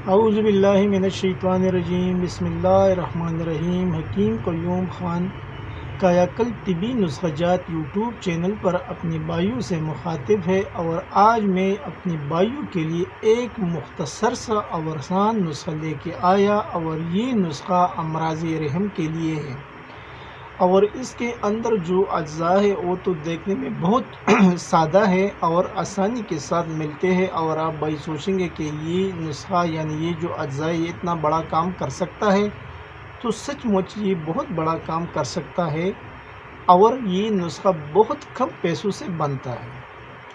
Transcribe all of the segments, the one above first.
اعوذ باللہ من الشیطان الرجیم، بسم اللہ الرحمن الرحیم۔ حکیم قیوم خان کایاکل طبی نسخہ جات یوٹیوب چینل پر اپنی بائیوں سے مخاطب ہے، اور آج میں اپنی بائیوں کے لیے ایک مختصر سا اور آسان نسخہ لے کے آیا، اور یہ نسخہ امراض رحم کے لیے ہے۔ اور اس کے اندر جو اجزاء ہے وہ تو دیکھنے میں بہت سادہ ہے اور آسانی کے ساتھ ملتے ہیں، اور آپ بھائی سوچیں گے کہ یہ نسخہ یعنی یہ جو اجزاء یہ اتنا بڑا کام کر سکتا ہے، تو سچ مچ یہ بہت بڑا کام کر سکتا ہے، اور یہ نسخہ بہت کم پیسوں سے بنتا ہے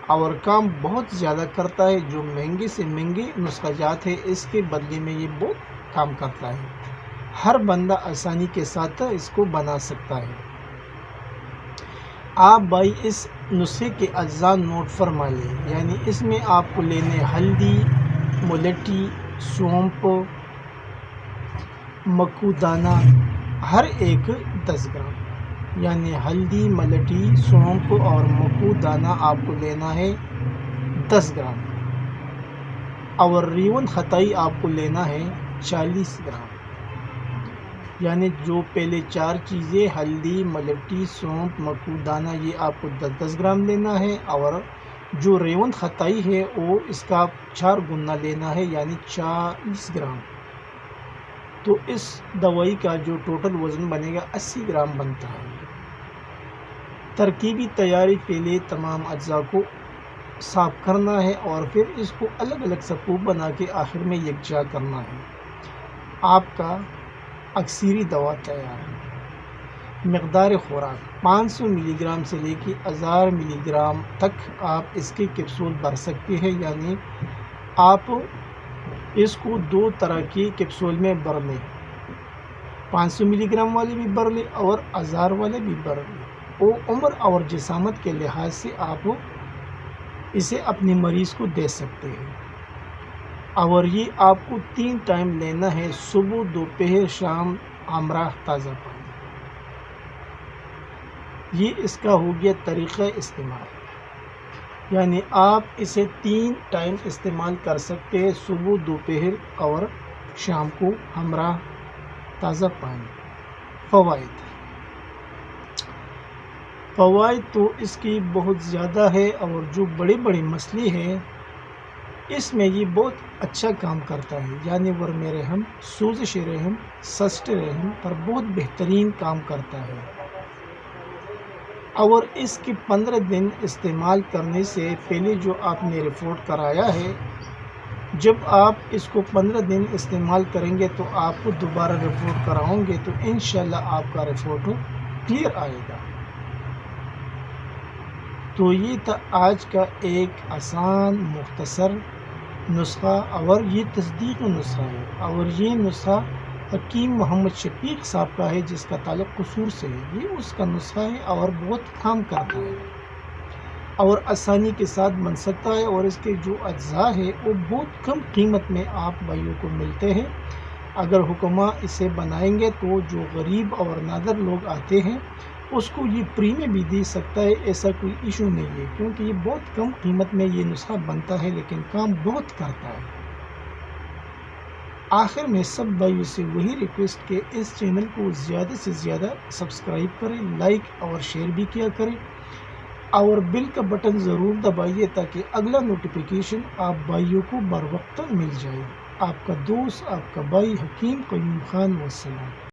اور کام بہت زیادہ کرتا ہے۔ جو مہنگے سے مہنگے نسخہ جات ہے اس کے بدلے میں یہ بہت کام کرتا ہے۔ ہر بندہ آسانی کے ساتھ اس کو بنا سکتا ہے۔ آپ بھائی اس نسخے کے اجزاء نوٹ فرما لیں، یعنی اس میں آپ کو لینے ہلدی، ملٹی، سونپ، مکو دانہ، ہر ایک 10 گرام، یعنی ہلدی، ملٹی، سونپ اور مکو دانہ آپ کو لینا ہے 10 گرام، اور ریون خطائی آپ کو لینا ہے 40 گرام۔ یعنی جو پہلے 4 چیزیں ہلدی، ملٹی، سونپ، مکو دانہ، یہ آپ کو 10 گرام لینا ہے، اور جو ریون خطائی ہے وہ اس کا 4 گنا لینا ہے، یعنی 40 گرام۔ تو اس دوائی کا جو ٹوٹل وزن بنے گا 80 گرام بنتا ہے۔ ترکیبی تیاری کے لیے تمام اجزاء کو صاف کرنا ہے، اور پھر اس کو الگ الگ سکوپ بنا کے آخر میں یکجا کرنا ہے۔ آپ کا اکثری دوا تیار ہے۔ مقدار خوراک 500 ملی گرام سے لے کے 1000 ملی گرام تک آپ اس کے کیپسول بھر سکتے ہیں، یعنی آپ اس کو 2 طرح کی کیپسول میں بھر لیں، 500 ملی گرام والے بھی بھر لیں اور 1000 والے بھی بھر لیں۔ وہ عمر اور جسامت کے لحاظ سے آپ اسے اپنے مریض کو دے سکتے ہیں، اور یہ آپ کو 3 ٹائم لینا ہے، صبح، دوپہر، شام، ہمراہ تازہ پانی۔ یہ اس کا ہو گیا طریقہ استعمال، یعنی آپ اسے 3 ٹائم استعمال کر سکتے ہیں، صبح، دوپہر اور شام کو ہمراہ تازہ پانی۔ فوائد تو اس کی بہت زیادہ ہے، اور جو بڑے بڑے مسئلے ہیں اس میں یہ بہت اچھا کام کرتا ہے، یعنی ورم رحم، سوزش رحم، سسٹ رحم پر بہت بہترین کام کرتا ہے۔ اور اس کے 15 دن استعمال کرنے سے پہلے جو آپ نے رپورٹ کرایا ہے، جب آپ اس کو 15 دن استعمال کریں گے تو آپ کو دوبارہ رپورٹ کراؤں گے تو انشاءاللہ آپ کا رپورٹ کلیئر آئے گا۔ تو یہ تھا آج کا ایک آسان مختصر نسخہ، اور یہ تصدیق نسخہ ہے، اور یہ نسخہ حکیم محمد شفیق صاحب کا ہے جس کا تعلق قصور سے ہے۔ یہ اس کا نسخہ ہے اور بہت کام کرتا ہے اور آسانی کے ساتھ بن سکتا ہے، اور اس کے جو اجزاء ہے وہ بہت کم قیمت میں آپ بھائیوں کو ملتے ہیں۔ اگر حکماء اسے بنائیں گے تو جو غریب اور نادر لوگ آتے ہیں اس کو یہ فری میں بھی دے سکتا ہے، ایسا کوئی ایشو نہیں ہے، کیونکہ یہ بہت کم قیمت میں یہ نسخہ بنتا ہے لیکن کام بہت کرتا ہے۔ آخر میں سب بھائیوں سے وہی ریکویسٹ کہ اس چینل کو زیادہ سے زیادہ سبسکرائب کریں، لائک اور شیئر بھی کیا کریں، اور بیل کا بٹن ضرور دبائیے تاکہ اگلا نوٹیفیکیشن آپ بھائیوں کو بر وقت مل جائے۔ آپ کا دوست، آپ کا بھائی حکیم قیوم خان، والسلام۔